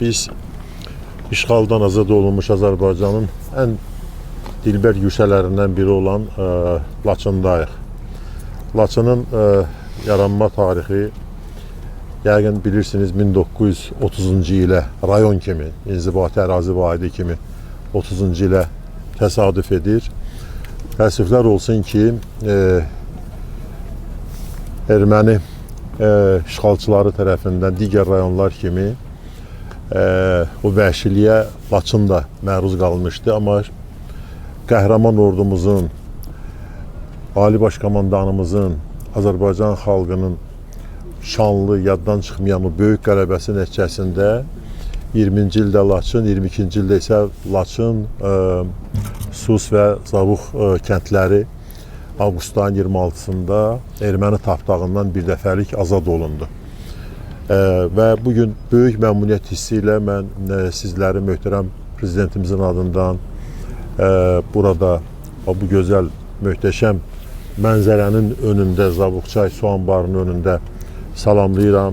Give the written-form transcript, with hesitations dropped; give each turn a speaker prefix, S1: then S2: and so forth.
S1: Biz işğaldan azad olunmuş Azərbaycanın ən dilbər güşələrindən biri olan Laçındayıq. Laçının yaranma tarixi yəqin bilirsiniz 1930-cu ilə rayon kimi, inzibati ərazi vahidi kimi 30-cu ilə təsadüf edir. Təəssüflər olsun ki, erməni işğalçıları tərəfindən digər rayonlar kimi o vəhşiliyə Laçın da məruz qalmışdı. Amma qəhrəman ordumuzun, Ali Baş Komandanımızın, Azərbaycan xalqının şanlı, yaddan çıxmayan o böyük qələbəsi nəticəsində 20-ci ildə Laçın, 22-ci ildə isə Laçın, Sus və Zabuq kəndləri avqustun 26-sında erməni tapdağından bir dəfəlik azad olundu. Və bugün böyük məmnuniyyət hissi ilə mən sizləri möhtərəm prezidentimizin adından burada bu gözəl, möhtəşəm mənzərənin önündə, Zabuqçay su anbarının önündə salamlayıram.